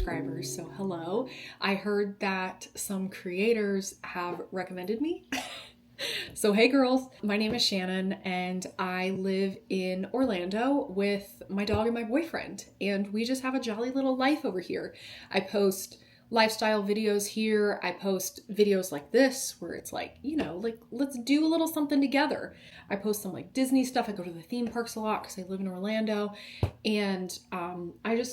subscribers, so hello. I heard that some creators have recommended me. So hey girls, my name is Shannon and I live in Orlando with my dog and my boyfriend, and we just have a jolly little life over here. I post lifestyle videos here. I post videos like this where it's like, like let's do a little something together. I post some like Disney stuff. I go to the theme parks a lot because I live in Orlando, and I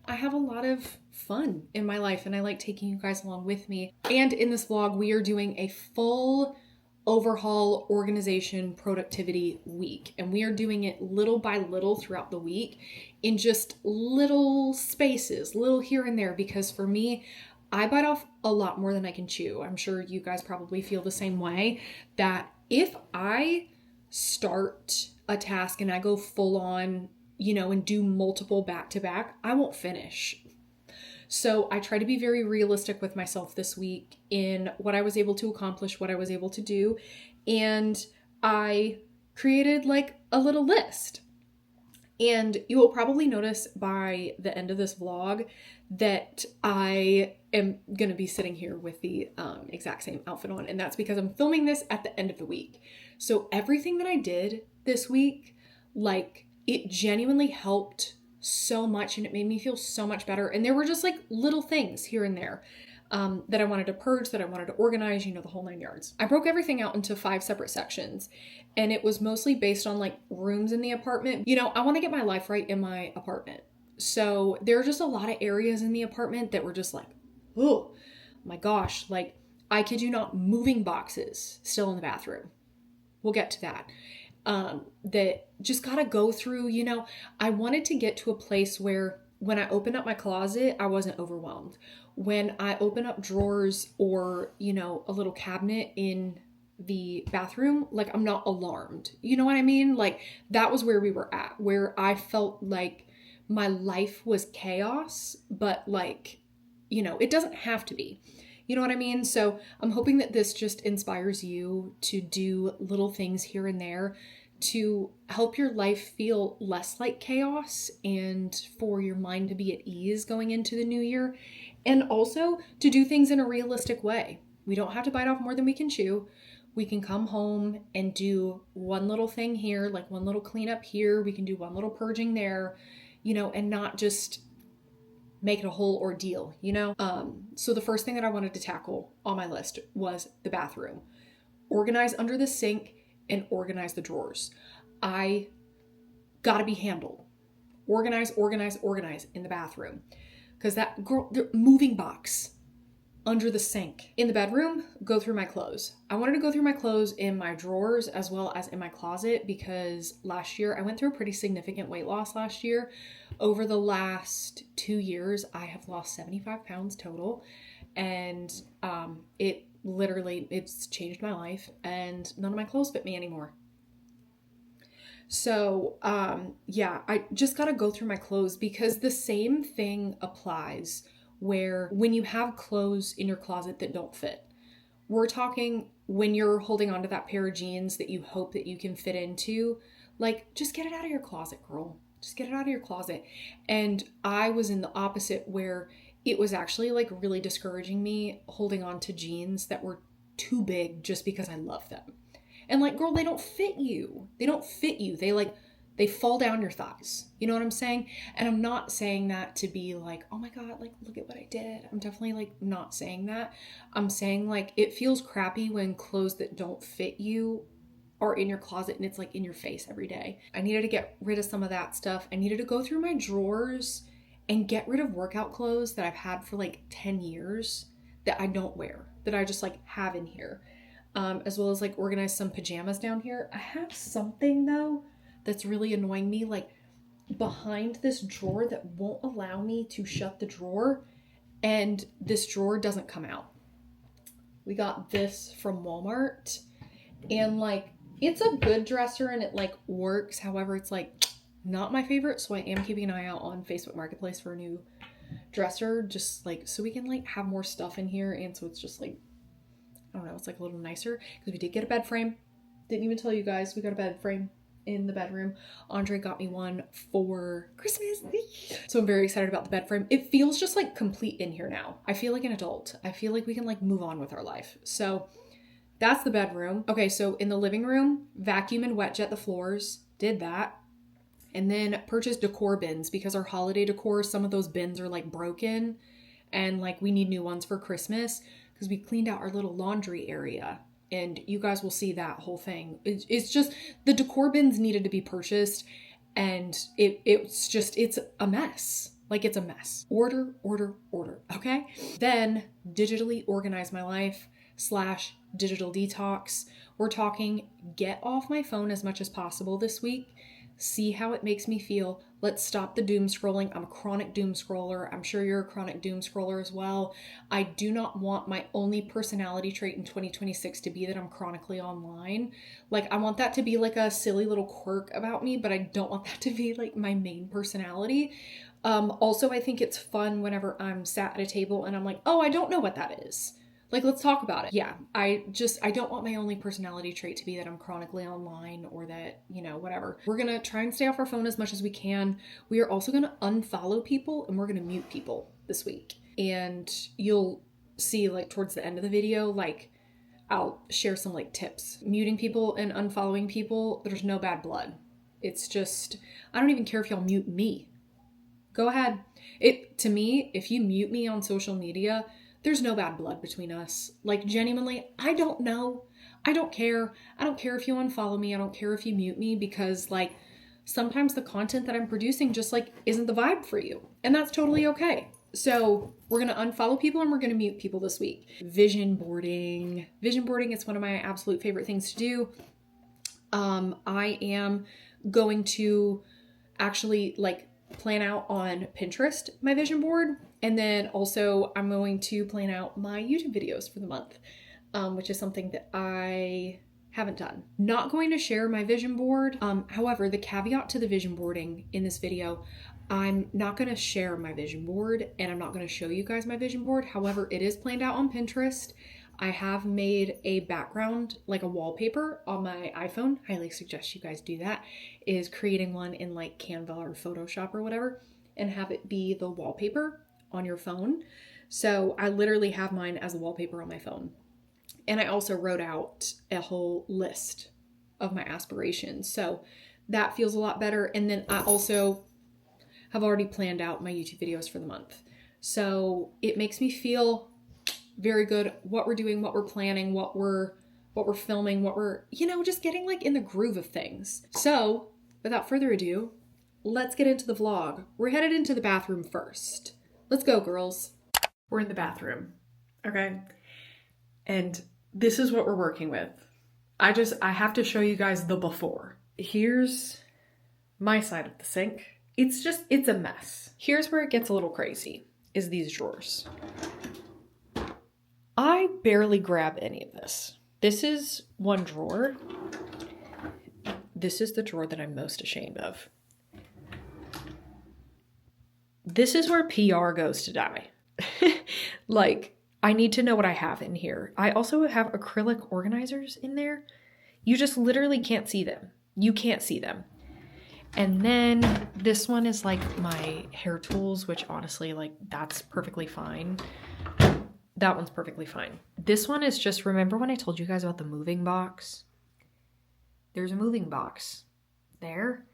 have a lot of fun in my life, and I like taking you guys along with me. And in this vlog, we are doing a full overhaul organization productivity week, and we are doing it little by little throughout the week in just little spaces, little here and there, because for me, I bite off a lot more than I can chew. I'm sure you guys probably feel the same way, that if I start a task and I go full on, and do multiple back to back, I won't finish. So I try to be very realistic with myself this week in what I was able to accomplish, what I was able to do. And I created like a little list. And you will probably notice by the end of this vlog that I am going to be sitting here with the exact same outfit on. And that's because I'm filming this at the end of the week. So everything that I did this week, like, it genuinely helped so much, and it made me feel so much better. And there were just like little things here and there that I wanted to purge, that I wanted to organize, the whole 9 yards. I broke everything out into 5 separate sections, and it was mostly based on like rooms in the apartment. I want to get my life right in my apartment. So there are just a lot of areas in the apartment that were just like, oh my gosh, like, I kid you not, moving boxes still in the bathroom. We'll get to that. That just gotta go through, I wanted to get to a place where when I opened up my closet, I wasn't overwhelmed. When I open up drawers or, a little cabinet in the bathroom, like, I'm not alarmed. You know what I mean? Like, that was where we were at, where I felt like my life was chaos, but like, it doesn't have to be. You know what I mean? So I'm hoping that this just inspires you to do little things here and there to help your life feel less like chaos, and for your mind to be at ease going into the new year, and also to do things in a realistic way. We don't have to bite off more than we can chew. We can come home and do one little thing here, like one little cleanup here. We can do one little purging there, and not just make it a whole ordeal, So the first thing that I wanted to tackle on my list was the bathroom. Organize under the sink and organize the drawers. I gotta be handled. Organize in the bathroom. Because the moving box under the sink. In the bedroom, go through my clothes. I wanted to go through my clothes in my drawers as well as in my closet, because last year I went through a pretty significant weight loss last year. Over the last 2 years, I have lost 75 pounds total, and it's changed my life, and none of my clothes fit me anymore. So, I just got to go through my clothes, because the same thing applies where when you have clothes in your closet that don't fit. We're talking when you're holding on to that pair of jeans that you hope that you can fit into, like, just get it out of your closet, girl. Just get it out of your closet. And I was in the opposite, where it was actually like really discouraging me holding on to jeans that were too big just because I love them. And like, girl, they don't fit you. They don't fit you. They fall down your thighs. You know what I'm saying? And I'm not saying that to be like, oh my God, like, look at what I did. I'm definitely like not saying that. I'm saying like, it feels crappy when clothes that don't fit you are in your closet and it's like in your face every day. I needed to get rid of some of that stuff. I needed to go through my drawers and get rid of workout clothes that I've had for like 10 years that I don't wear, that I just like have in here. As well as like organize some pajamas down here. I have something though that's really annoying me, like behind this drawer, that won't allow me to shut the drawer, and this drawer doesn't come out. We got this from Walmart, and like, it's a good dresser and it like works. However, it's like not my favorite, so I am keeping an eye out on Facebook Marketplace for a new dresser, just like so we can like have more stuff in here, and so it's just like, I don't know, it's like a little nicer, because we did get a bed frame. Didn't even tell you guys we got a bed frame. in the bedroom. Andre got me one for Christmas. So I'm very excited about the bed frame. It feels just like complete in here now. I feel like an adult. I feel like we can like move on with our life. So that's the bedroom. Okay, so in the living room, vacuum and wet jet the floors. Did that. And then purchased decor bins because our holiday decor, some of those bins are like broken and like we need new ones for Christmas because we cleaned out our little laundry area. And you guys will see that whole thing. It's just the decor bins needed to be purchased and it's a mess. Like it's a mess. Order. Okay. Then digitally organize my life / digital detox. We're talking get off my phone as much as possible this week. See how it makes me feel. Let's stop the doom scrolling. I'm a chronic doom scroller. I'm sure you're a chronic doom scroller as well. I do not want my only personality trait in 2026 to be that I'm chronically online. Like I want that to be like a silly little quirk about me, but I don't want that to be like my main personality. Also, I think it's fun whenever I'm sat at a table and I'm like, oh, I don't know what that is. Like, let's talk about it. Yeah, I don't want my only personality trait to be that I'm chronically online or that, whatever. We're going to try and stay off our phone as much as we can. We are also going to unfollow people and we're going to mute people this week. And you'll see like towards the end of the video, like I'll share some like tips. Muting people and unfollowing people, there's no bad blood. It's just, I don't even care if y'all mute me. Go ahead. To me, if you mute me on social media, there's no bad blood between us. Like genuinely, I don't know. I don't care. I don't care if you unfollow me. I don't care if you mute me because like sometimes the content that I'm producing just like isn't the vibe for you. And that's totally okay. So we're going to unfollow people and we're going to mute people this week. Vision boarding. Vision boarding is one of my absolute favorite things to do. I am going to actually like plan out on Pinterest my vision board. And then also I'm going to plan out my YouTube videos for the month, which is something that I haven't done. Not going to share my vision board. However, the caveat to the vision boarding in this video, I'm not going to share my vision board and I'm not going to show you guys my vision board. However, it is planned out on Pinterest. I have made a background, like a wallpaper on my iPhone. Highly suggest you guys do that. Is creating one in like Canva or Photoshop or whatever and have it be the wallpaper on your phone. So I literally have mine as a wallpaper on my phone. And I also wrote out a whole list of my aspirations. So that feels a lot better. And then I also have already planned out my YouTube videos for the month. So it makes me feel very good what we're doing, what we're planning, what we're filming, what we're, just getting like in the groove of things. So without further ado, let's get into the vlog. We're headed into the bathroom first. Let's go, girls. We're in the bathroom, okay? And this is what we're working with. I have to show you guys the before. Here's my side of the sink. It's a mess. Here's where it gets a little crazy, is these drawers. I barely grab any of this. This is one drawer. This is the drawer that I'm most ashamed of. This is where PR goes to die. Like, I need to know what I have in here. I also have acrylic organizers in there. You just literally can't see them. You can't see them. And then this one is like my hair tools, which honestly, like, that's perfectly fine. That one's perfectly fine. This one is just, remember when I told you guys about the moving box? There's a moving box there.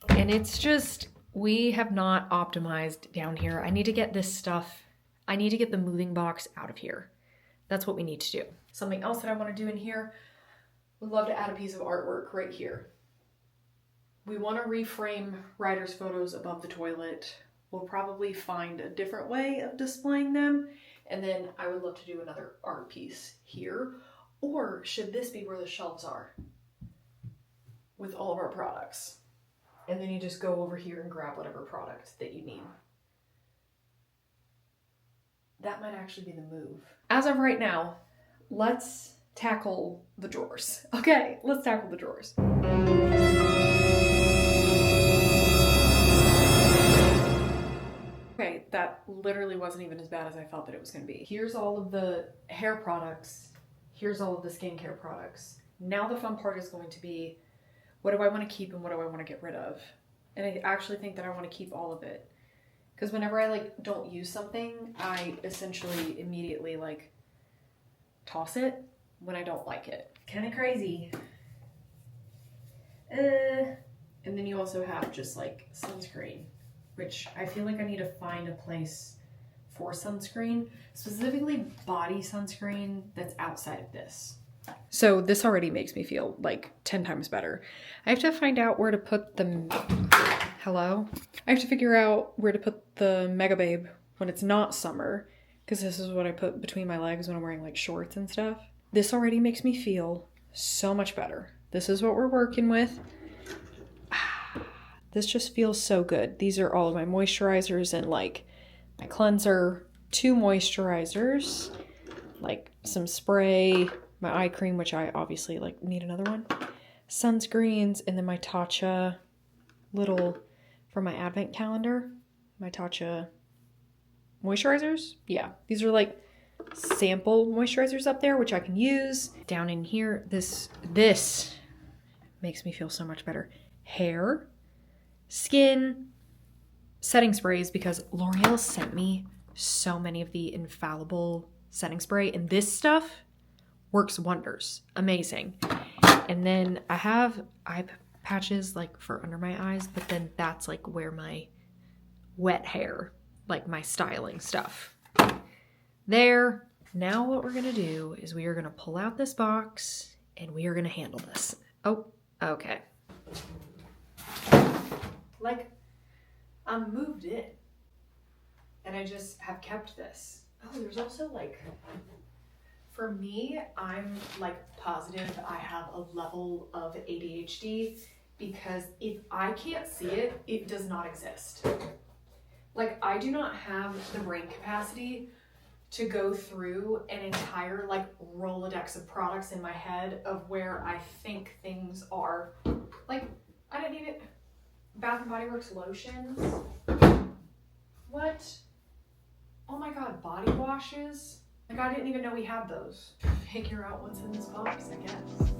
And it's just, we have not optimized down here. I need to get this stuff. I need to get the moving box out of here. That's what we need to do. Something else that I want to do in here, would love to add a piece of artwork right here. We want to reframe Ryder's photos above the toilet. We'll probably find a different way of displaying them. And then I would love to do another art piece here. Or should this be where the shelves are with all of our products? And then you just go over here and grab whatever product that you need. That might actually be the move. As of right now, let's tackle the drawers. Okay, let's tackle the drawers. Okay, that literally wasn't even as bad as I thought that it was going to be. Here's all of the hair products. Here's all of the skincare products. Now the fun part is going to be what do I want to keep and what do I want to get rid of? And I actually think that I want to keep all of it. Because whenever I like don't use something, I essentially immediately like toss it when I don't like it. Kind of crazy. And then you also have just like sunscreen, which I feel like I need to find a place for sunscreen, specifically body sunscreen that's outside of this. So this already makes me feel like 10 times better. I have to find out where to put the... Hello? I have to figure out where to put the Mega Babe when it's not summer, because this is what I put between my legs when I'm wearing like shorts and stuff. This already makes me feel so much better. This is what we're working with. This just feels so good. These are all of my moisturizers and like my cleanser, 2 moisturizers, like some spray, my eye cream, which I obviously like need another one, sunscreens, and then my Tatcha little, for my advent calendar, my Tatcha moisturizers. Yeah, these are like sample moisturizers up there, which I can use. Down in here, this makes me feel so much better. Hair, skin, setting sprays, because L'Oreal sent me so many of the infallible setting spray, and this stuff works wonders. Amazing. And then I have eye patches like for under my eyes, but then that's like where my wet hair, like my styling stuff. There. Now what we're gonna do is we are gonna pull out this box and we are gonna handle this. Oh, okay. Like, I'm moved in and I just have kept this. Oh, there's also like, for me, I'm like positive I have a level of ADHD, because if I can't see it, it does not exist. Like, I do not have the brain capacity to go through an entire like Rolodex of products in my head of where I think things are. Like, I didn't need it. Bath and Body Works lotions. What? Oh my god, body washes. Like, I didn't even know we had those. Figure out what's in this box, I guess.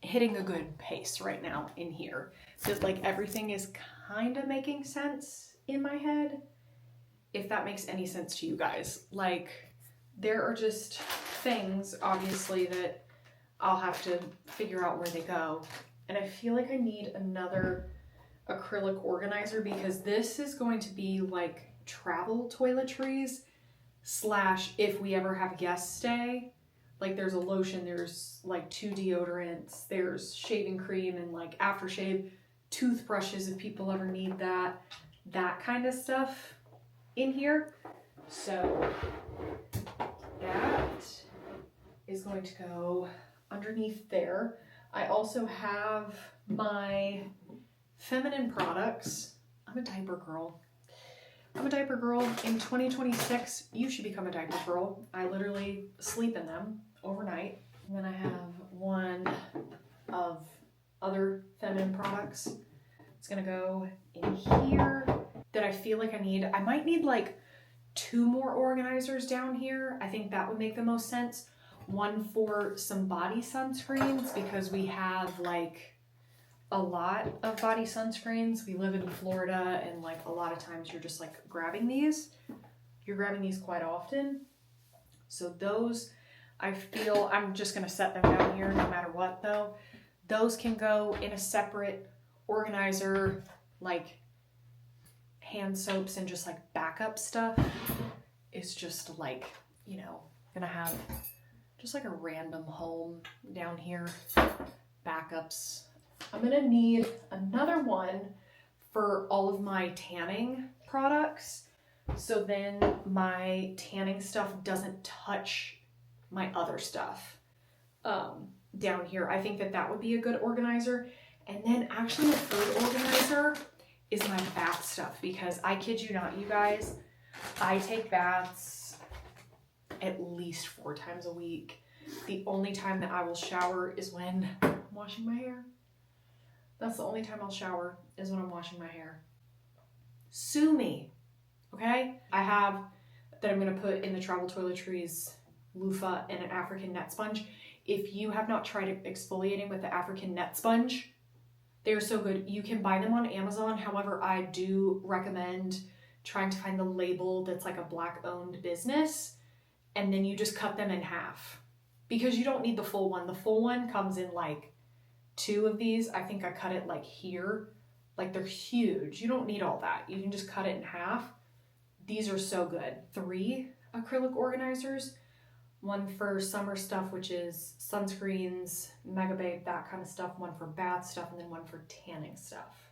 Hitting a good pace right now in here. Just like everything is kind of making sense in my head, if that makes any sense to you guys. Like, there are just things, obviously, that I'll have to figure out where they go. And I feel like I need another acrylic organizer, because this is going to be like travel toiletries / if we ever have guest stay. Like, there's a lotion, there's like 2 deodorants, there's shaving cream and like aftershave, toothbrushes if people ever need that kind of stuff in here. So that is going to go underneath there. I also have my feminine products. I'm a diaper girl. In 2026, you should become a diaper girl. I literally sleep in them overnight. And then I have one of other feminine products. It's gonna go in here that I feel like I need. I might need like 2 more organizers down here. I think that would make the most sense. One for some body sunscreens, because we have like a lot of body sunscreens. We live in Florida, and like a lot of times you're just like grabbing these. You're grabbing these quite often. So those, I feel, I'm just gonna set them down here no matter what though. Those can go in a separate organizer, like hand soaps and just like backup stuff. It's just like, you know, gonna have just like a random home down here. Backups. I'm gonna need another one for all of my tanning products, so then my tanning stuff doesn't touch my other stuff. down here. I think that that would be a good organizer. And then actually a third organizer is my bath stuff, because I kid you not, you guys, I take baths at least 4 times a week. The only time that I will shower is when I'm washing my hair. That's the only time I'll shower, is when I'm washing my hair. Sue me, okay? I have that I'm gonna put in the travel toiletries loofah and an African net sponge. If you have not tried exfoliating with the African net sponge, they're so good. You can buy them on Amazon. However, I do recommend trying to find the label that's like a Black owned business, and then you just cut them in half, because you don't need the full one. The full one comes in like 2 of these. I think I cut it like here. Like, they're huge. You don't need all that. You can just cut it in half. These are so good. 3 acrylic organizers. One for summer stuff, which is sunscreens, Mega Babe, that kind of stuff. One for bath stuff, and then one for tanning stuff.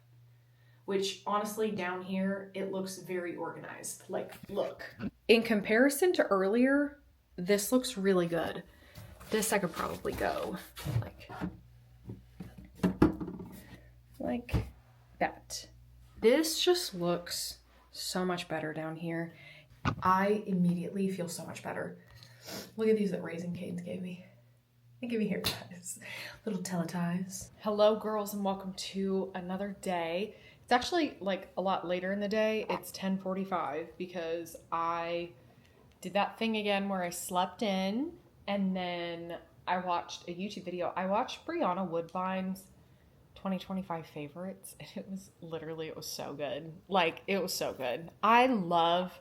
Which, honestly, down here, it looks very organized. Like, look. In comparison to earlier, this looks really good. This I could probably go like that. This just looks so much better down here. I immediately feel so much better. Look at these that Raising Cane's gave me. They give me hair ties, little teleties. Hello, girls, and welcome to another day. It's actually like a lot later in the day. It's 10:45 because I did that thing again where I slept in, and then I watched a YouTube video. I watched Brianna Woodbine's 2025 favorites, and it was so good. Like, it was so good. I love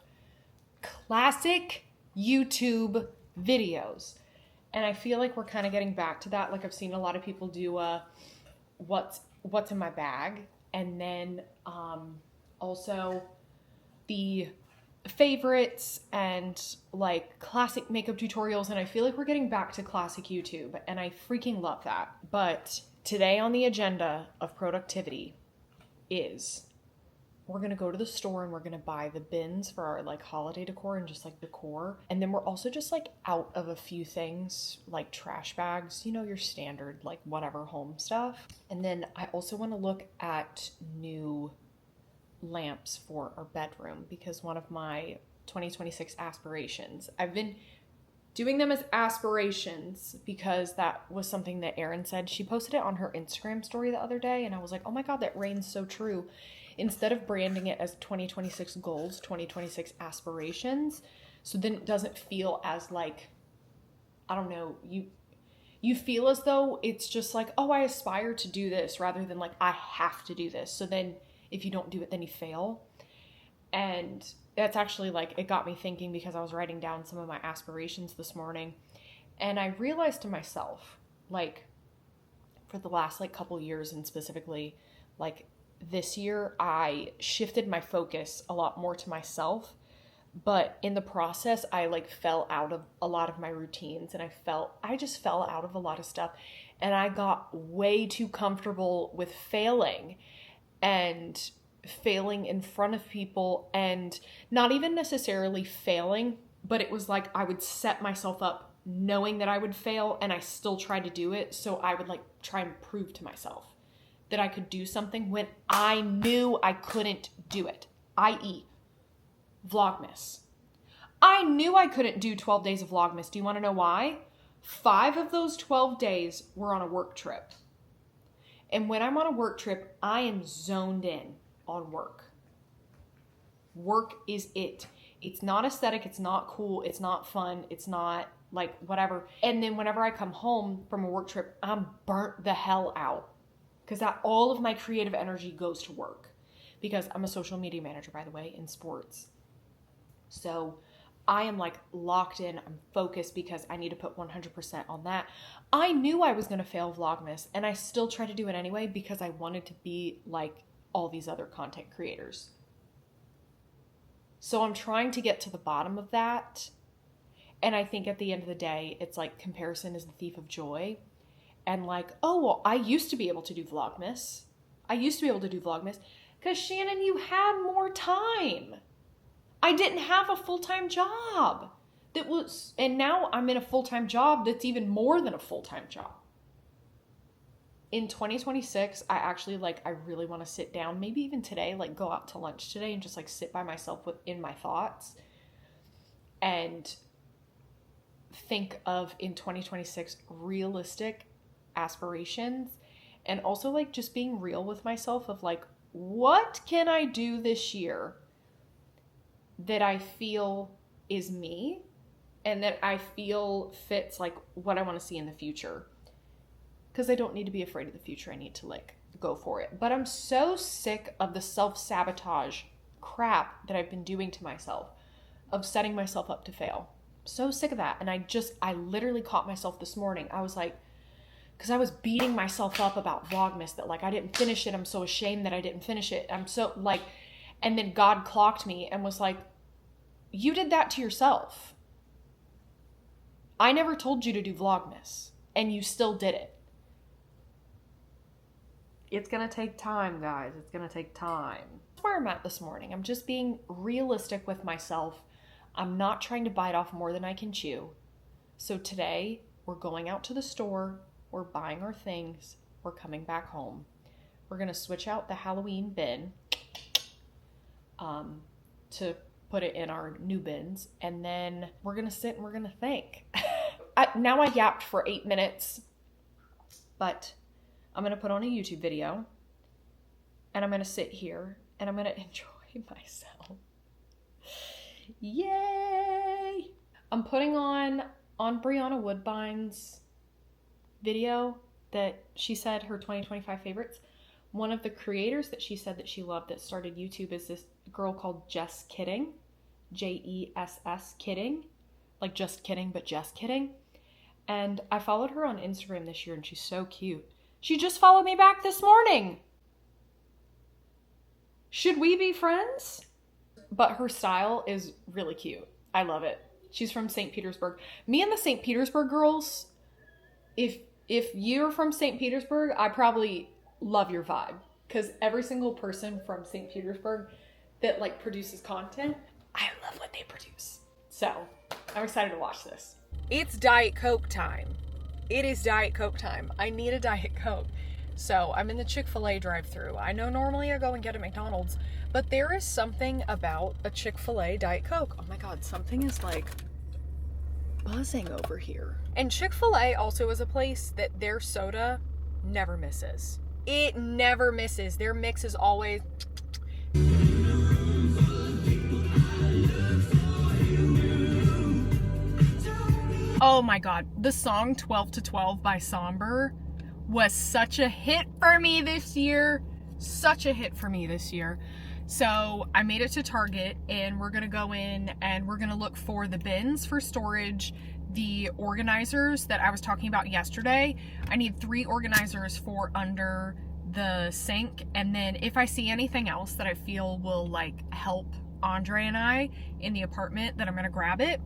classic YouTube videos, and I feel like we're kind of getting back to that. Like, I've seen a lot of people do what's in my bag, and then also the favorites and like classic makeup tutorials, and I feel like we're getting back to classic YouTube, and I freaking love that. But today on the agenda of productivity is we're going to go to the store and we're going to buy the bins for our like holiday decor and just like decor. And then we're also just like out of a few things like trash bags, you know, your standard like whatever home stuff. And then I also want to look at new lamps for our bedroom, because one of my 2026 aspirations, I've been doing them as aspirations because that was something that Erin said. She posted it on her Instagram story the other day, and I was like, oh my God, that reigns so true. Instead of branding it as 2026 goals, 2026 aspirations, so then it doesn't feel as like, I don't know, you feel as though it's just like, oh, I aspire to do this, rather than like, I have to do this. So then if you don't do it, then you fail. And that's actually like, it got me thinking, because I was writing down some of my aspirations this morning, and I realized to myself, like, for the last like couple years, and specifically like this year, I shifted my focus a lot more to myself, but in the process, I like fell out of a lot of my routines, and I just fell out of a lot of stuff, and I got way too comfortable with failing, and failing in front of people, and not even necessarily failing, but it was like I would set myself up knowing that I would fail, and I still tried to do it, so I would like try and prove to myself that I could do something when I knew I couldn't do it, i.e. Vlogmas. I knew I couldn't do 12 days of Vlogmas. Do you want to know why? 5 of those 12 days were on a work trip. And when I'm on a work trip, I am zoned in on work. Work is it. It's not aesthetic, it's not cool, it's not fun, it's not like whatever. And then whenever I come home from a work trip, I'm burnt the hell out, because all of my creative energy goes to work, because I'm a social media manager, by the way, in sports. So I am like locked in, I'm focused, because I need to put 100% on that. I knew I was going to fail Vlogmas, and I still tried to do it anyway, because I wanted to be like all these other content creators. So I'm trying to get to the bottom of that. And I think at the end of the day, it's like comparison is the thief of joy. And like, oh, well, I used to be able to do Vlogmas. Because Shannon, you had more time. I didn't have a full-time job. And now I'm in a full-time job that's even more than a full-time job. in 2026, I actually I really want to sit down, maybe even today, go out to lunch today and just sit by myself in my thoughts and think of in 2026 realistic aspirations, and also just being real with myself of what can I do this year that I feel is me and that I feel fits what I want to see in the future. Because I don't need to be afraid of the future. I need to go for it. But I'm so sick of the self-sabotage crap that I've been doing to myself, of setting myself up to fail. So sick of that. And I literally caught myself this morning. I was because I was beating myself up about Vlogmas that I didn't finish it. I'm so ashamed that I didn't finish it. I'm so and then God clocked me and was you did that to yourself. I never told you to do Vlogmas and you still did it. It's going to take time, guys. It's going to take time. That's where I'm at this morning. I'm just being realistic with myself. I'm not trying to bite off more than I can chew. So today, we're going out to the store. We're buying our things. We're coming back home. We're going to switch out the Halloween bin to put it in our new bins. And then we're going to sit and we're going to think. Now I yapped for 8 minutes, but I'm going to put on a YouTube video and I'm going to sit here and I'm going to enjoy myself. Yay! I'm putting on Brianna Woodbine's video that she said her 2025 favorites. One of the creators that she said that she loved that started YouTube is this girl called Jess Kidding. Jess Kidding. Just kidding, but just kidding. And I followed her on Instagram this year and she's so cute. She just followed me back this morning. Should we be friends? But her style is really cute. I love it. She's from St. Petersburg. Me and the St. Petersburg girls, if you're from St. Petersburg, I probably love your vibe. Because every single person from St. Petersburg that produces content, I love what they produce. So I'm excited to watch this. It's Diet Coke time. It is Diet Coke time. I need a Diet Coke. So I'm in the Chick-fil-A drive-thru. I know normally I go and get at McDonald's, but there is something about a Chick-fil-A Diet Coke. Oh my God, something is buzzing over here. And Chick-fil-A also is a place that their soda never misses. It never misses. Their mix is always... Oh my God, the song 12 to 12 by Somber was such a hit for me this year. Such a hit for me this year. So I made it to Target and we're gonna go in and we're gonna look for the bins for storage, the organizers that I was talking about yesterday. I need 3 organizers for under the sink, and then if I see anything else that I feel will help Andre and I in the apartment, then I'm gonna grab it.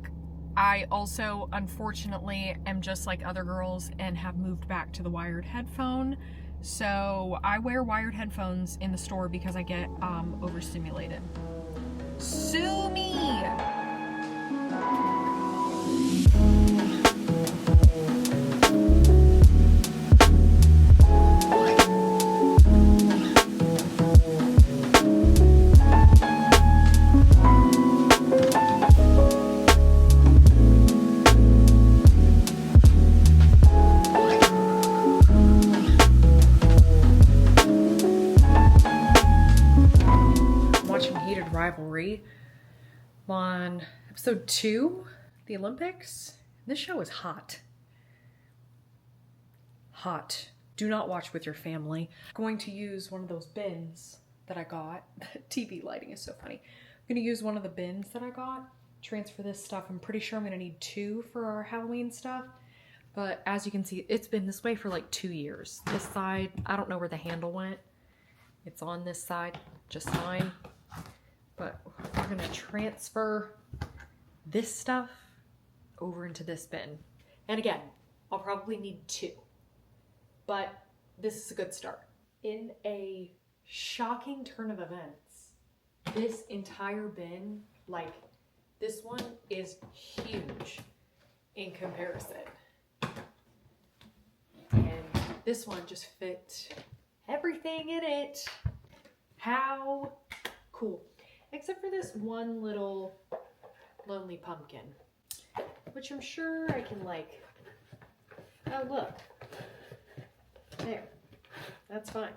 I also, unfortunately, am just like other girls and have moved back to the wired headphone. So I wear wired headphones in the store because I get overstimulated. Sue me! Rivalry on episode 2, the Olympics. This show is hot. Hot. Do not watch with your family. I'm going to use one of those bins that I got. TV lighting is so funny. I'm going to use one of the bins that I got, transfer this stuff. I'm pretty sure I'm going to need 2 for our Halloween stuff. But as you can see, it's been this way for 2 years. This side, I don't know where the handle went. It's on this side, just fine. But we're going to transfer this stuff over into this bin. And again, I'll probably need 2. But this is a good start. In a shocking turn of events, this entire bin, this one is huge in comparison. And This one just fit everything in it. How cool. Except for this one little lonely pumpkin, which I'm sure I can like, oh look, there, that's fine.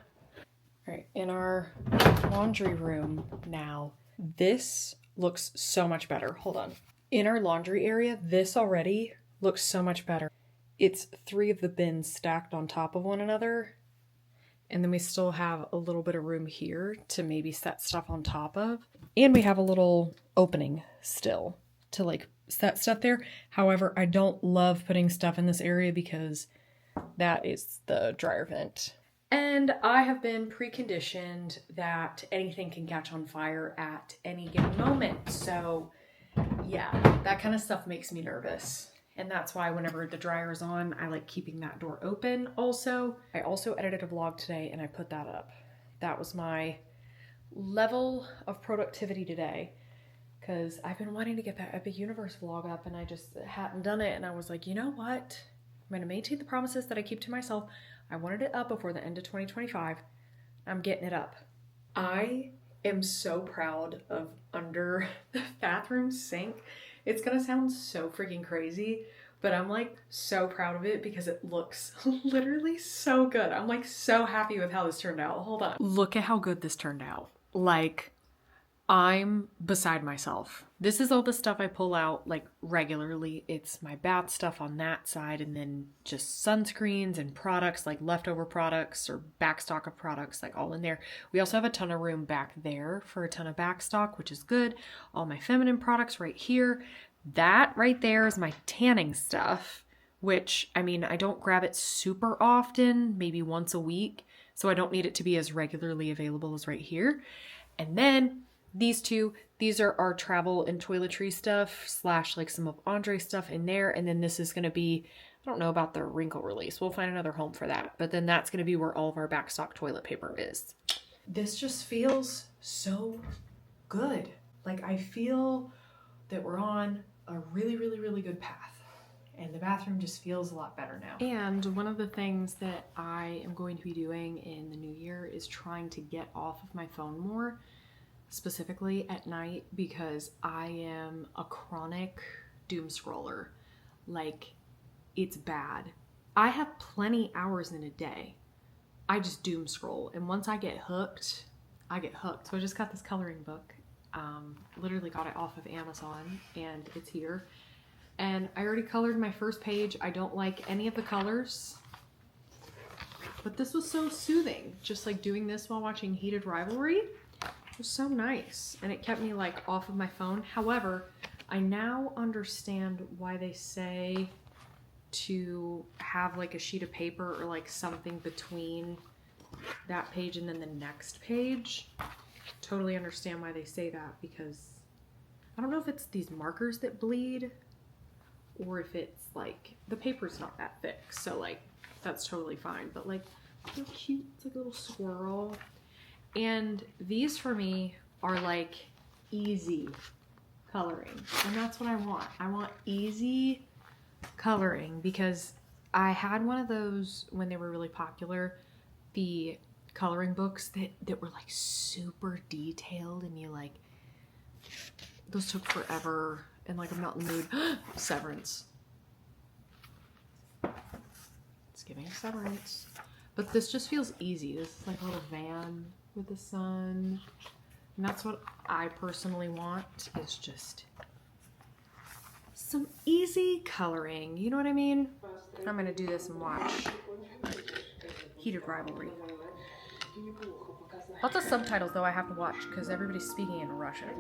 All right, in our laundry room now, this looks so much better. Hold on. In our laundry area, this already looks so much better. It's 3 of the bins stacked on top of one another. And then we still have a little bit of room here to maybe set stuff on top of. And we have a little opening still to like set stuff there. However, I don't love putting stuff in this area because that is the dryer vent. And I have been preconditioned that anything can catch on fire at any given moment. So yeah, that kind of stuff makes me nervous. And that's why whenever the dryer is on, I like keeping that door open. Also, I also edited a vlog today and I put that up. That was my level of productivity today because I've been wanting to get that Epic Universe vlog up and I just hadn't done it. And I was like, you know what? I'm going to maintain the promises that I keep to myself. I wanted it up before the end of 2025. I'm getting it up. I am so proud of under the bathroom sink. It's gonna sound so freaking crazy, but I'm like so proud of it because it looks literally so good. I'm like so happy with how this turned out. Hold on. Look at how good this turned out. Like, I'm beside myself. This is all the stuff I pull out like regularly. It's my bath stuff on that side and then just sunscreens and products like leftover products or backstock of products like all in there. We also have a ton of room back there for a ton of backstock, which is good. All my feminine products right here. That right there is my tanning stuff, which I mean, I don't grab it super often, maybe once a week. So I don't need it to be as regularly available as right here. And then these two, these are our travel and toiletry stuff / like some of Andre's stuff in there. And then this is going to be, I don't know about the wrinkle release. We'll find another home for that. But then that's going to be where all of our backstock toilet paper is. This just feels so good. Like I feel that we're on a really, really, really good path. And the bathroom just feels a lot better now. And one of the things that I am going to be doing in the new year is trying to get off of my phone more. Specifically at night because I am a chronic doom scroller. Like, it's bad. I have plenty hours in a day. I just doom scroll. And once I get hooked, I get hooked. So I just got this coloring book. Literally got it off of Amazon and it's here. And I already colored my first page. I don't like any of the colors. But this was so soothing. Just like doing this while watching Heated Rivalry. It was so nice and it kept me like off of my phone. However, I now understand why they say to have like a sheet of paper or like something between that page and then the next page. Totally understand why they say that because I don't know if it's these markers that bleed or if it's like the paper's not that thick. So like that's totally fine. But like so cute. It's like a little squirrel. And these for me are like easy coloring. And that's what I want. I want easy coloring because I had one of those when they were really popular, the coloring books that were like super detailed and you like, those took forever and like I'm not in the mood. Severance. It's giving Severance. But this just feels easy. This is like a little van with the sun. And that's what I personally want is just some easy coloring. You know what I mean? I'm gonna do this and watch Heated Rivalry. Lots of subtitles though I have to watch because everybody's speaking in Russian.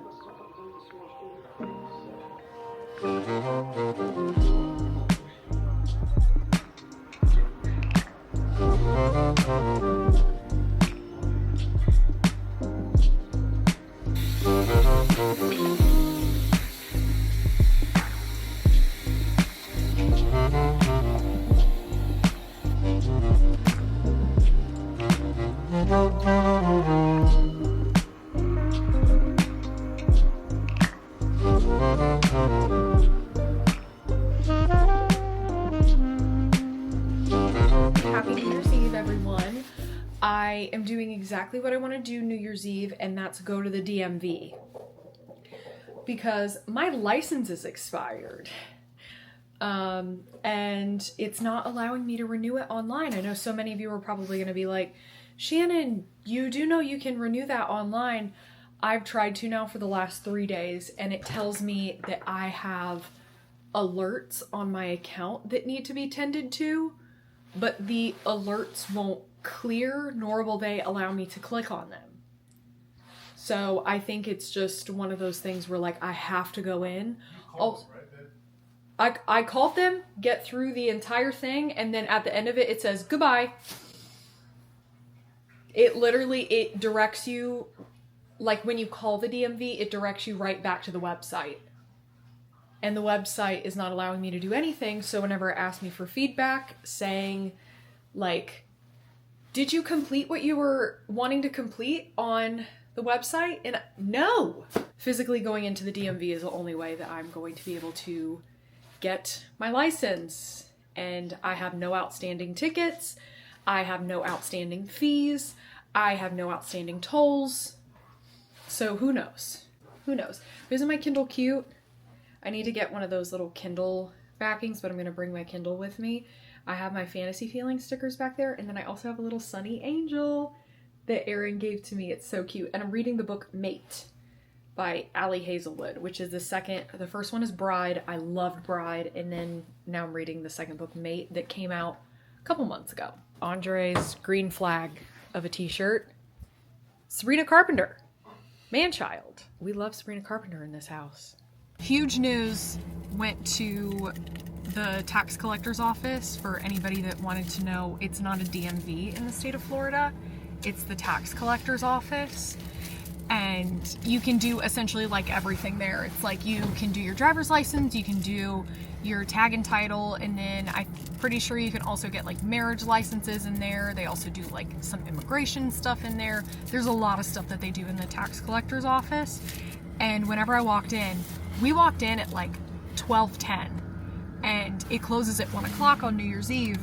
Happy New Year's Eve. I am doing exactly what I want to do New Year's Eve, and that's go to the DMV. Because my license is expired. And it's not allowing me to renew it online. I know so many of you are probably going to be like, Shannon, you do know you can renew that online. I've tried to now for the last 3 days, and it tells me that I have alerts on my account that need to be tended to, but the alerts won't clear, nor will they allow me to click on them. So I think it's just one of those things where like I have to go in. I called them, get through the entire thing, and then at the end of it, it says goodbye. It directs you, like when you call the DMV, it directs you right back to the website. And the website is not allowing me to do anything, so whenever it asks me for feedback, saying, like, did you complete what you were wanting to complete on the website? And no! Physically going into the DMV is the only way that I'm going to be able to get my license. And I have no outstanding tickets. I have no outstanding fees. I have no outstanding tolls. So who knows? Who knows? Isn't my Kindle cute? I need to get one of those little Kindle backings, but I'm going to bring my Kindle with me. I have my Fantasy Feelings stickers back there, and then I also have a little Sunny Angel that Erin gave to me. It's so cute. And I'm reading the book Mate by Ali Hazelwood, which is the first one is Bride. I loved Bride, and then now I'm reading the second book, Mate, that came out a couple months ago. Andre's green flag of a t-shirt. Sabrina Carpenter, man-child. We love Sabrina Carpenter in this house. Huge news went to the tax collector's office. For anybody that wanted to know, it's not a DMV in the state of Florida. It's the tax collector's office. And you can do essentially like everything there. It's like you can do your driver's license, you can do your tag and title, and then I'm pretty sure you can also get like marriage licenses in there. They also do like some immigration stuff in there. There's a lot of stuff that they do in the tax collector's office. And whenever I walked in, we walked in at like 12:10, and it closes at 1 o'clock on New Year's Eve.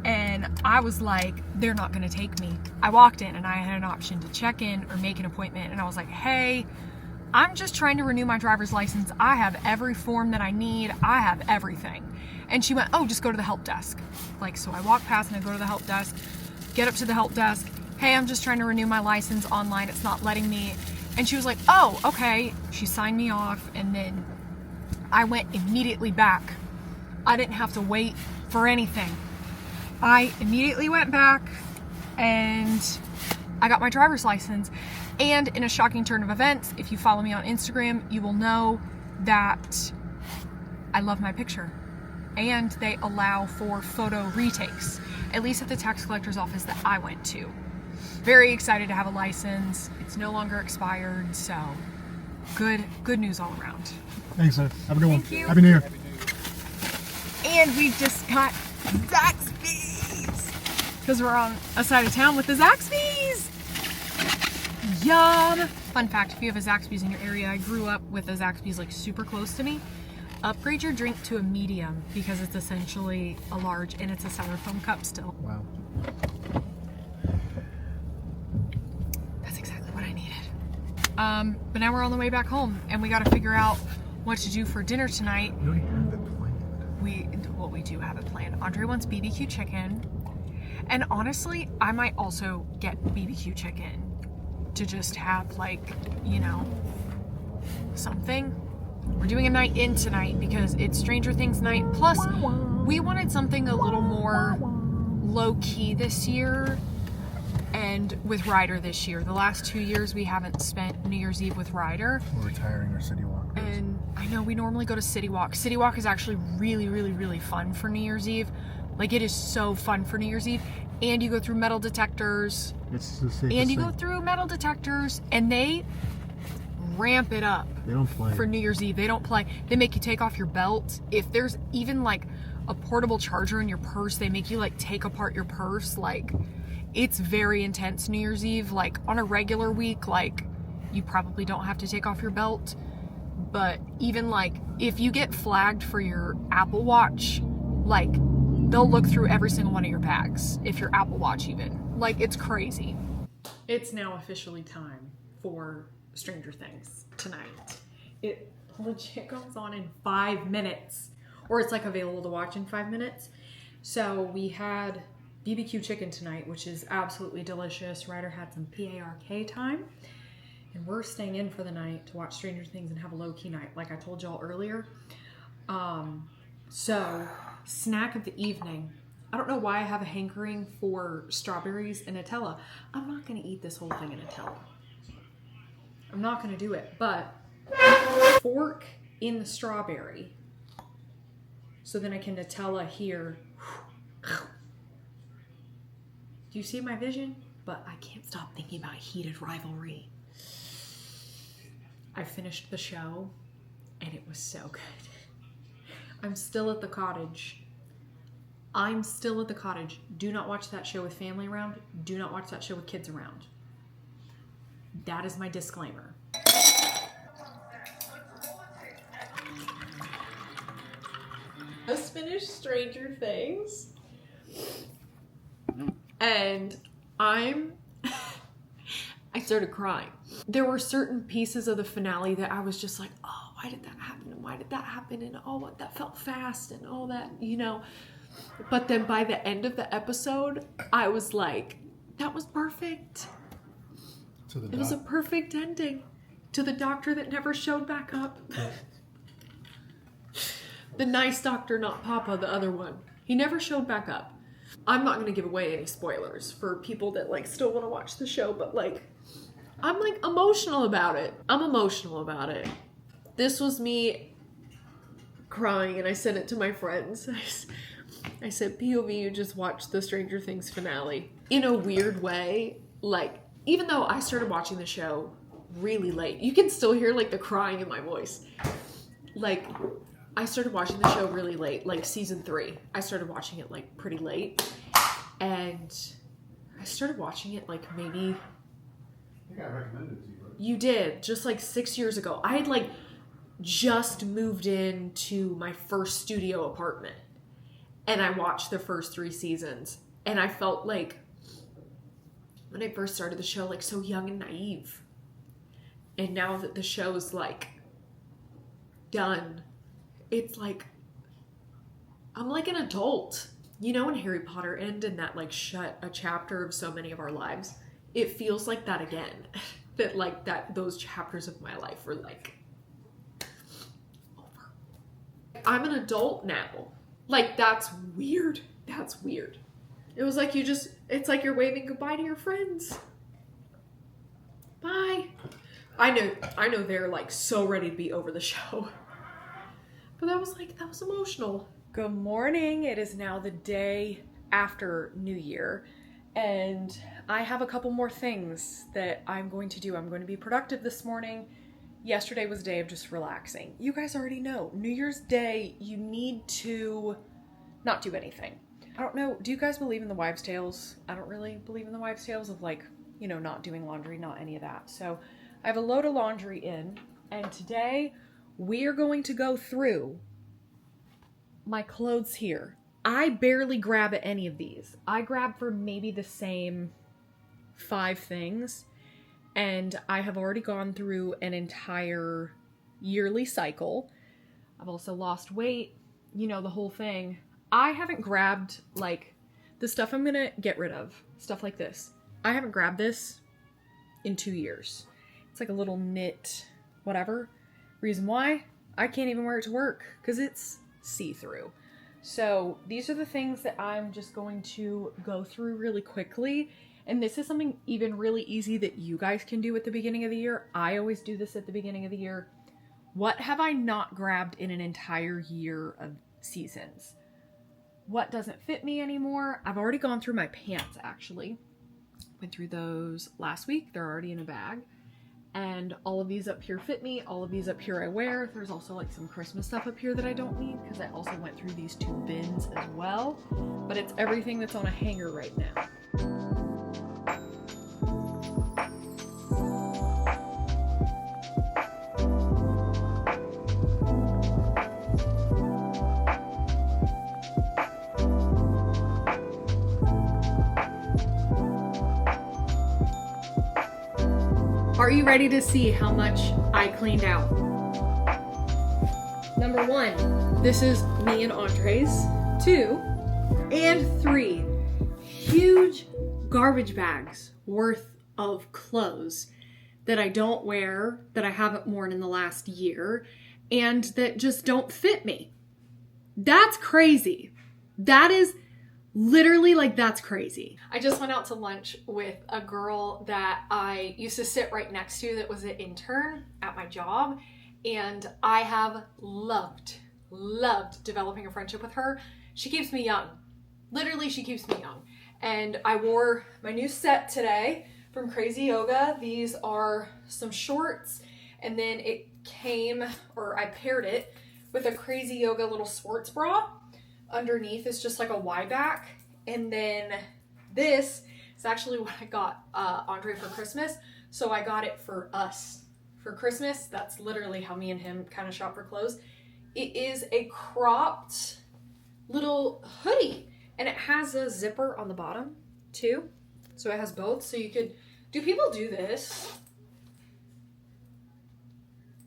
And I was like, they're not going to take me. I walked in and I had an option to check in or make an appointment. And I was like, hey, I'm just trying to renew my driver's license. I have every form that I need. I have everything. And she went, oh, just go to the help desk. Like, so I walk past and I go to the help desk, get up to the help desk. Hey, I'm just trying to renew my license online. It's not letting me. And she was like, oh, okay. She signed me off. And then I went immediately back. I didn't have to wait for anything. I immediately went back and I got my driver's license. And in a shocking turn of events, if you follow me on Instagram, you will know that I love my picture. And they allow for photo retakes, at least at the tax collector's office that I went to. Very excited to have a license. It's no longer expired, so good news all around. Thanks, sir. Have a good one. Thank you. Happy New Year. And we just got Zaxby's because we're on a side of town with the Zaxby's. Yum! Fun fact, if you have a Zaxby's in your area, I grew up with a Zaxby's like super close to me. Upgrade your drink to a medium because it's essentially a large and it's a styrofoam cup still. Wow. That's exactly what I needed. But now we're on the way back home and we got to figure out what to do for dinner tonight. We already have it planned. We do have it planned. Andre wants BBQ chicken. And honestly, I might also get BBQ chicken to just have like, you know, something. We're doing a night in tonight because it's Stranger Things night. Plus, we wanted something a little more low-key this year. And with Ryder this year. The last 2 years we haven't spent New Year's Eve with Ryder. We're retiring our City Walk. And I know we normally go to City Walk. City Walk is actually really, really, really fun for New Year's Eve. Like, it is so fun for New Year's Eve. And you go through metal detectors. It's the safest And you thing. go through metal detectors, and they ramp it up. They don't play. For New Year's Eve. They don't play. They make you take off your belt. If there's even, like, a portable charger in your purse, they make you, like, take apart your purse. Like, it's very intense New Year's Eve. Like, on a regular week, like, you probably don't have to take off your belt. But even, like, if you get flagged for your Apple Watch, like, they'll look through every single one of your bags, if your Apple Watch even. Like, it's crazy. It's now officially time for Stranger Things tonight. It legit goes on in 5 minutes, or it's like available to watch in 5 minutes. So we had BBQ chicken tonight, which is absolutely delicious. Ryder had some PARK time, and we're staying in for the night to watch Stranger Things and have a low-key night, like I told y'all earlier. So snack of the evening. I don't know why I have a hankering for strawberries and Nutella. I'm not going to eat this whole thing in Nutella. I'm not going to do it, but fork in the strawberry so then I can Nutella here. Do you see my vision? But I can't stop thinking about heated rivalry. I finished the show and it was so good. I'm still at the cottage. Do not watch that show with family around. Do not watch that show with kids around. That is my disclaimer. Just finished Stranger Things. And I started crying. There were certain pieces of the finale that I was just like, oh, why did that happen? And why did that happen? And oh, that felt fast and all that, you know. But then by the end of the episode, I was like, that was perfect. It was a perfect ending. To the doctor that never showed back up. The nice doctor, not Papa, the other one. He never showed back up. I'm not going to give away any spoilers for people that like still want to watch the show, but like, I'm like emotional about it. This was me crying, and I sent it to my friends. I said, POV, you just watched the Stranger Things finale. In a weird way, like, even though I started watching the show really late, you can still hear like the crying in my voice. Like, I started watching the show really late, like season 3. I started watching it like pretty late. And I started watching it like maybe... I think I recommended it to you, right? You did, just like 6 years ago. I had like just moved into my first studio apartment. And I watched the first 3 seasons. And I felt like, when I first started the show, like so young and naive. And now that the show's like done, it's like, I'm like an adult. You know when Harry Potter ended and that like shut a chapter of so many of our lives? It feels like that again. That like those chapters of my life were like over. I'm an adult now. Like, that's weird. That's weird. It was like it's like you're waving goodbye to your friends. Bye. I know they're like so ready to be over the show. But that was emotional. Good morning. It is now the day after New Year. And I have a couple more things that I'm going to do. I'm going to be productive this morning. Yesterday was a day of just relaxing. You guys already know, New Year's Day, you need to not do anything. I don't know, do you guys believe in the wives' tales? I don't really believe in the wives' tales of like, you know, not doing laundry, not any of that. So I have a load of laundry in, and today we are going to go through my clothes here. I barely grab at any of these. I grab for maybe the same 5 things. And I have already gone through an entire yearly cycle. I've also lost weight, you know, the whole thing. I haven't grabbed, like, the stuff I'm gonna get rid of. Stuff like this. I haven't grabbed this in 2 years. It's like a little knit, whatever. Reason why? I can't even wear it to work, because it's see-through. So these are the things that I'm just going to go through really quickly. And this is something even really easy that you guys can do at the beginning of the year. I always do this at the beginning of the year. What have I not grabbed in an entire year of seasons? What doesn't fit me anymore? I've already gone through my pants, actually. Went through those last week. They're already in a bag. And all of these up here fit me. All of these up here I wear. There's also like some Christmas stuff up here that I don't need because I also went through these 2 bins as well. But it's everything that's on a hanger right now. Are you ready to see how much I cleaned out? Number 1, this is me and Andre's. 2 and 3 huge garbage bags worth of clothes that I don't wear, that I haven't worn in the last year, and that just don't fit me. That's crazy. That is literally like, that's crazy. I just went out to lunch with a girl that I used to sit right next to that was an intern at my job. And I have loved developing a friendship with her. She keeps me young. Literally, she keeps me young. And I wore my new set today from Crazy Yoga. These are some shorts. And then it came, or I paired it with a Crazy Yoga little sports bra. Underneath is just like a Y back. And then this is actually what I got Andre for Christmas. So I got it for us for Christmas. That's literally how me and him kind of shop for clothes. It is a cropped little hoodie. And it has a zipper on the bottom too. So it has both. So you could, do people do this?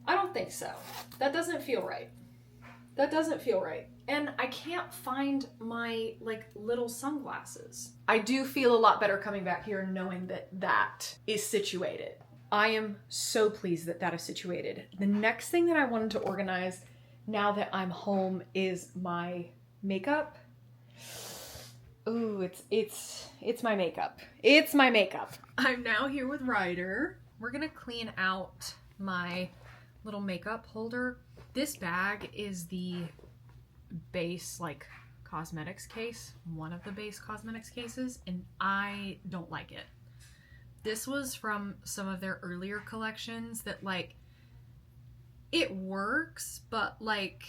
I don't think so. That doesn't feel right. That doesn't feel right. And I can't find my like little sunglasses. I do feel a lot better coming back here and knowing that that is situated. I am so pleased that that is situated. The next thing that I wanted to organize now that I'm home is my makeup. Ooh, it's my makeup. It's my makeup. I'm now here with Ryder. We're gonna clean out my little makeup holder. This bag is the base like cosmetics case, one of the base cosmetics cases, and I don't like it. This was from some of their earlier collections that like, it works, but like,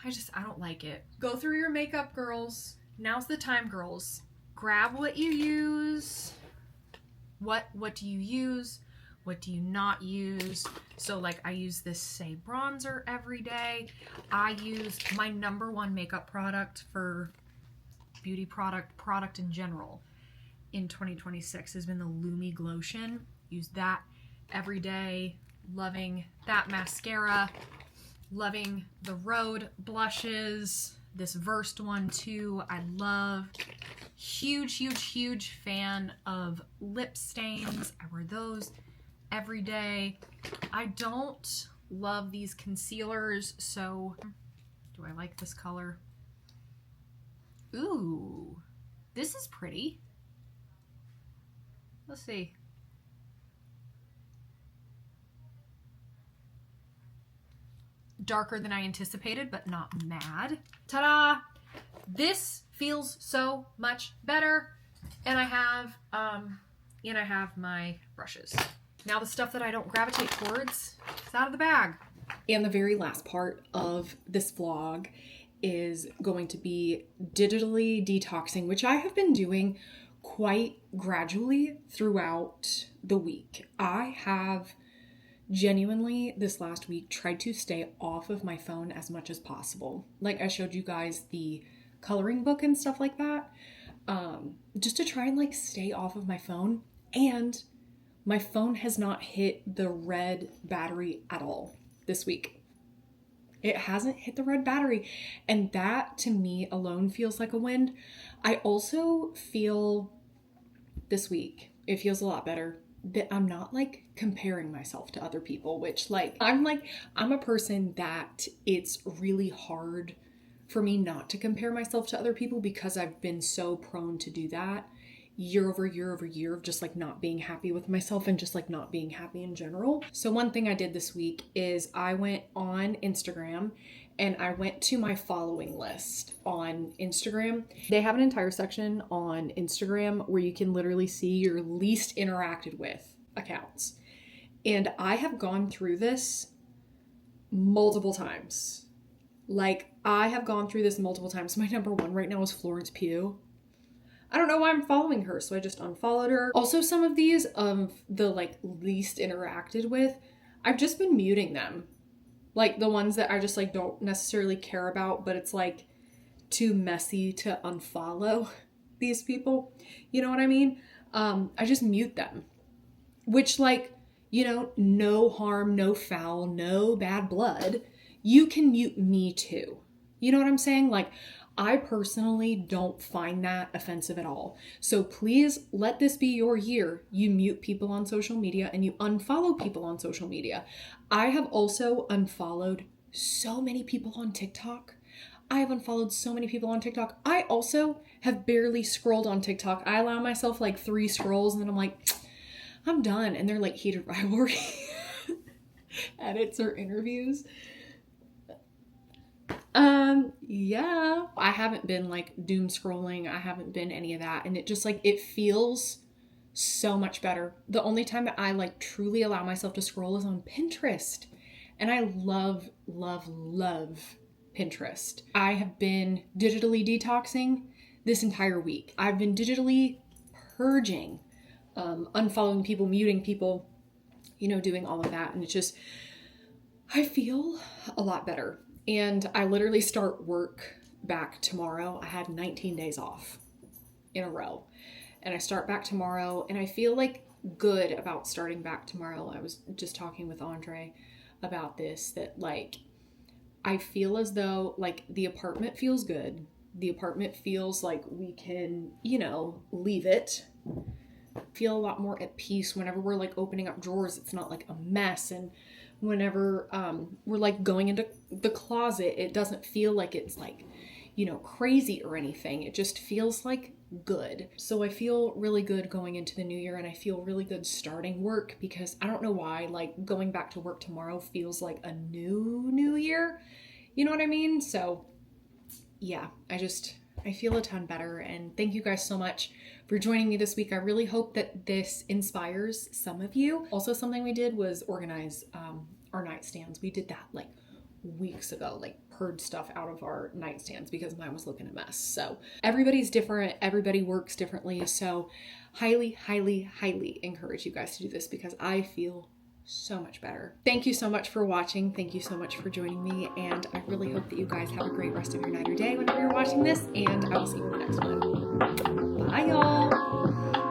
I don't like it. Go through your makeup, girls. Now's the time, girls. Grab what you use. What do you use? What do you not use? So like I use this Say bronzer every day. I use my number one makeup product for beauty product in general in 2026 has been the Lumi Glotion. Use that every day. Loving that mascara. Loving the Rhode blushes. This Versed one too, I love. Huge fan of lip stains. I wear those every day. I don't love these concealers, so do I like this color? Ooh, this is pretty. Let's see. Darker than I anticipated, but not mad. Ta-da! This feels so much better. And I have my brushes. Now the stuff that I don't gravitate towards is out of the bag. And the very last part of this vlog is going to be digitally detoxing, which I have been doing quite gradually throughout the week. I have genuinely this last week tried to stay off of my phone as much as possible. Like I showed you guys the coloring book and stuff like that, just to try and like stay off of my phone. And my phone has not hit the red battery at all this week. It hasn't hit the red battery, and that to me alone feels like a win. I also feel this week, it feels a lot better that I'm not like comparing myself to other people, which I'm a person that it's really hard for me not to compare myself to other people because I've been so prone to do that year over year of just like not being happy with myself and just like not being happy in general. So one thing I did this week is I went on Instagram and I went to my following list on Instagram. They have an entire section on Instagram where you can literally see your least interacted with accounts. And I have gone through this multiple times. Like, I have gone through this multiple times. My number one right now is Florence Pugh. I don't know why I'm following her, so I just unfollowed her. Also, some of these of the like least interacted with, I've just been muting them. Like the ones that I just like don't necessarily care about, but it's like too messy to unfollow these people. You know what I mean? I just mute them. Which like, you know, no harm, no foul, no bad blood, you can mute me too. You know what I'm saying? Like, I personally don't find that offensive at all. So please let this be your year. You mute people on social media and you unfollow people on social media. I have also unfollowed so many people on TikTok. I have unfollowed so many people on TikTok. I also have barely scrolled on TikTok. I allow myself like 3 scrolls and then I'm like, I'm done. And they're like heated rivalry edits or interviews. Yeah, I haven't been like doom scrolling. I haven't been any of that. And it just like, it feels so much better. The only time that I like truly allow myself to scroll is on Pinterest. And I love, love, love Pinterest. I have been digitally detoxing this entire week. I've been digitally purging, unfollowing people, muting people, you know, doing all of that. And it's just, I feel a lot better. And I literally start work back tomorrow. I had 19 days off in a row. And I start back tomorrow and I feel like good about starting back tomorrow. I was just talking with Andre about this, that like, I feel as though like the apartment feels good. The apartment feels like we can, you know, leave it. Feel a lot more at peace whenever we're like opening up drawers. It's not like a mess. And whenever we're like going into the closet, it doesn't feel like it's like, you know, crazy or anything. It just feels like good. So I feel really good going into the new year, and I feel really good starting work because I don't know why, like going back to work tomorrow feels like a new year. You know what I mean? So yeah, I feel a ton better, and thank you guys so much for joining me this week. I really hope that this inspires some of you. Also, something we did was organize our nightstands. We did that like weeks ago, like purge stuff out of our nightstands because mine was looking a mess. So everybody's different. Everybody works differently. So highly, highly, highly encourage you guys to do this because I feel so much better. Thank you so much for watching. Thank you so much for joining me. And I really hope that you guys have a great rest of your night or day whenever you're watching this. And I will see you in the next one. Bye, y'all.